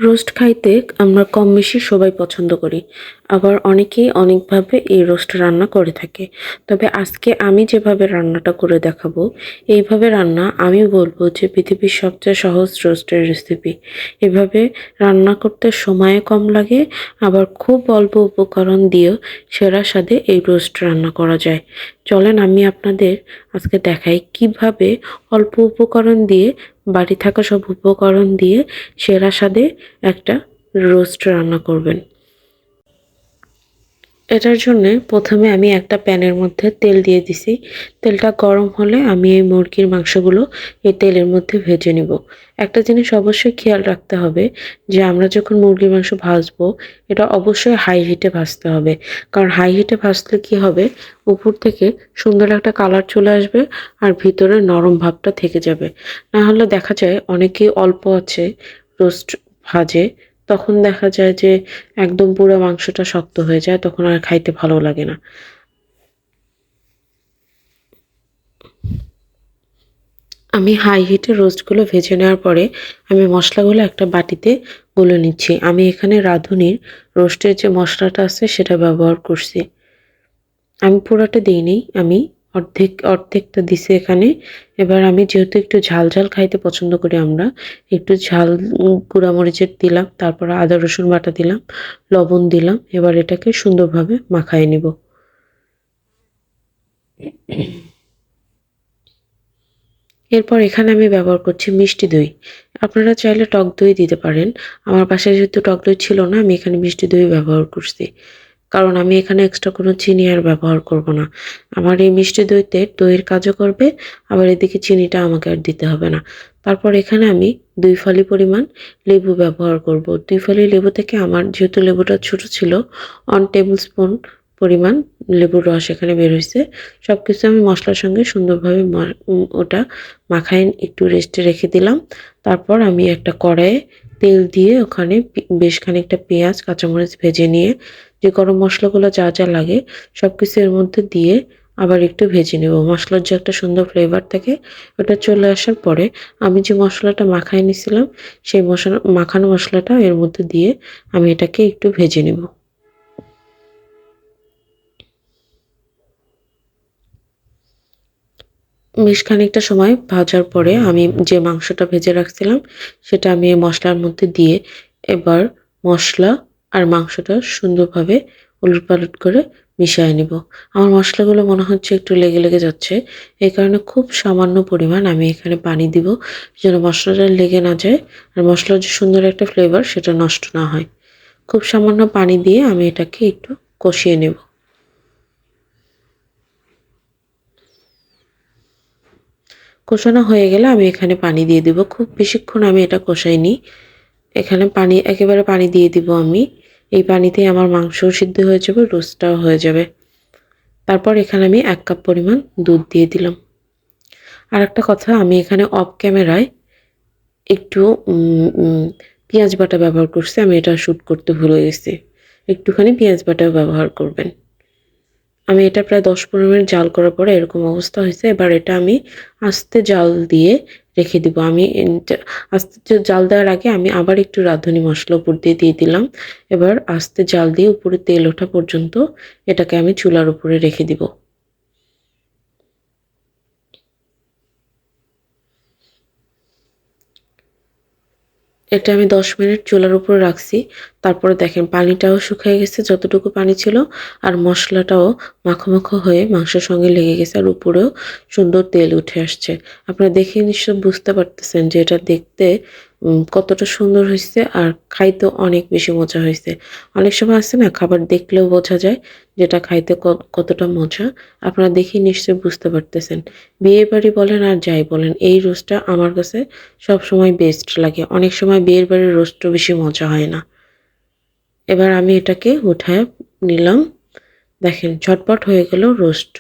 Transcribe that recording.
Roast খাইতে আমরা কম বেশি সবাই পছন্দ করি। আবার অনেকেই অনেকভাবে এই রোস্ট রান্না করে থাকে। তবে আজকে আমি যেভাবে রান্নাটা করে দেখাবো, এইভাবে রান্না আমি বলবো যে পৃথিবীর সবচেয়ে সহজ রোস্টের রেসিপি। এভাবে রান্না করতে সময় কম লাগে, আবার খুব অল্প উপকরণ দিয়েও সেরা স্বাদে এই রোস্ট রান্না করা যায়। চলেন আমি আপনাদের আজকে দেখাই কিভাবে অল্প উপকরণ দিয়ে, বাড়ি থাকা সব উপকরণ দিয়ে সেরা স্বাদে একটা রোস্ট রান্না করবেন। এটার জন্যে প্রথমে আমি একটা প্যানের মধ্যে তেল দিয়ে দিছি। তেলটা গরম হলে আমি এই মুরগির মাংসগুলো এই তেলের মধ্যে ভেজে নিব। একটা জিনিস অবশ্যই খেয়াল রাখতে হবে যে আমরা যখন মুরগির মাংস ভাজবো, এটা অবশ্যই হাই হিটে ভাজতে হবে। কারণ হাই হিটে ভাজলে কি হবে, উপর থেকে সুন্দর একটা কালার চলে আসবে আর ভিতরে নরম ভাবটা থেকে যাবে। না হলে দেখা যায় অনেকেই অল্প আছে রোস্ট ভাজে, তখন দেখা যায় যে একদম পুরো মাংসটা শক্ত হয়ে যায়, তখন আর খাইতে ভালো লাগে না। আমি হাই হিটে রোস্টগুলো ভেজে নেওয়ার পরে আমি মশলাগুলো একটা বাটিতে গুলে নিচ্ছি। আমি এখানে রাঁধুনির রোস্টের যে মশলাটা আছে সেটা ব্যবহার করছি। আমি পুরোটা দিইনি, আমি অর্ধেকটা দিছি এখানে। এবার আমি যেহেতু একটু ঝাল ঝাল খাইতে পছন্দ করি আমরা, একটু ঝাল গুঁড়া মরিচের দিলাম, তারপরে আদা রসুন বাটা দিলাম, লবণ দিলাম। এবার এটাকে সুন্দরভাবে মাখায় নিব। এরপর এখানে আমি ব্যবহার করছি মিষ্টি দই। আপনারা চাইলে টক দই দিতে পারেন। আমার বাসায় যেহেতু টক দই ছিল না, আমি এখানে মিষ্টি দই ব্যবহার করছি। কারণ আমি এখানে এক্সট্রা কোনো চিনি আর ব্যবহার করব না। আমার এই মিষ্টি দইতে দইয়ের কাজও করবে, আবার এদিকে চিনিটা আমাকে আর দিতে হবে না। তারপর এখানে আমি ২ ফালি পরিমাণ লেবু ব্যবহার করব। ২ ফালি লেবু থেকে আমার যেহেতু লেবুটা ছোট ছিল, 1 টেবিল স্পুন পরিমাণ লেবুর রস এখানে বের হইছে। সবকিছু আমি মসলার সঙ্গে সুন্দরভাবে ওটা মাখায় একটু রেস্টে রেখে দিলাম। তারপর আমি একটা কড়াইয়ে তেল দিয়ে ওখানে বেশ খানিকটা পেঁয়াজ, কাঁচামরিচ ভেজে নিয়ে যে গরম মসলাগুলো যা যা লাগে সবকিছু এর মধ্যে দিয়ে আবার একটু ভেজে নেব। মসলার যে একটা সুন্দর ফ্লেভার থাকে ওটা চলে আসার পরে আমি যে মশলাটা মাখায় নিয়েছিলাম সেই মাখানো মশলাটা এর মধ্যে দিয়ে আমি এটাকে একটু ভেজে নেব। বেশ খানিকটা সময় ভাজার পরে আমি যে মাংসটা ভেজে রাখছিলাম সেটা আমি এই মশলার মধ্যে দিয়ে এবার মশলা আর মাংসটা সুন্দরভাবে উলটপালট করে মিশিয়ে নিব। আমার মশলাগুলো মনে হচ্ছে একটু লেগে লেগে যাচ্ছে, এই কারণে খুব সামান্য পরিমাণ আমি এখানে পানি দিব যেন মশলাটা লেগে না যায় আর মশলার যে সুন্দর একটা ফ্লেভার সেটা নষ্ট না হয়। খুব সামান্য পানি দিয়ে আমি এটাকে একটু কষিয়ে নেব। কষানো হয়ে গেলে আমি এখানে পানি দিয়ে দিব। খুব বেশিক্ষণ আমি এটা কষাইনি। এখানে একেবারে পানি দিয়ে দিব আমি। এই পানিতেই আমার মাংসও সিদ্ধ হয়ে যাবে, রোস্টটাও হয়ে যাবে। তারপর এখানে আমি ১ কাপ পরিমাণ দুধ দিয়ে দিলাম। আরেকটা কথা, আমি এখানে অফ ক্যামেরায় একটু উম উম পেঁয়াজ বাটা ব্যবহার করছি। আমি এটা শুট করতে ভুলে গেছি। একটুখানি পেঁয়াজ বাটাও ব্যবহার করবেন। আমি এটা প্রায় ১০-১৫ মিনিট জাল করার পরে এরকম অবস্থা হয়েছে। এবার এটা আমি আস্তে জাল দিয়ে রেখে দিব। আমি আস্তে জাল দেওয়ার আগে আমি আবার একটু রাঁধুনি মসলা উপর দিয়ে দিয়ে দিলাম। এবার আস্তে জাল দিয়ে উপরে তেল ওঠা পর্যন্ত এটাকে আমি চুলার উপরে রেখে দিব। এটা আমি ১০ মিনিট চুলার উপরে রাখছি। তারপরে দেখেন পানিটাও শুকিয়ে গেছে যতটুকু পানি ছিল, আর মসলাটাও মাখো মাখো হয়ে মাংসের সঙ্গে লেগে গেছে আর উপরেও সুন্দর তেল উঠে আসছে। আপনারা দেখেই নিশ্চয়ই বুঝতে পারতেছেন যে এটা দেখতে কতটা সুন্দর হইছে আর খাইতেও অনেক বেশি মজা হইছে। অনেক সময় আছে না, খাবার দেখলেও বোঝা যায় যে এটা খাইতে কতটা মজা। আপনারা দেখেই নিশ্চয়ই বুঝতে পারতেছেন। বিয়েবাড়ি বলেন আর যাই বলেন, এই রোস্টটা আমার কাছে সবসময় বেস্ট লাগে। অনেক সময় বিয়ের বাড়ির রোস্টও বেশি মজা হয় না। এবার আমি এটাকে উঠায় নিলাম। দেখেন ঝটপট হয়ে গেল রোস্ট।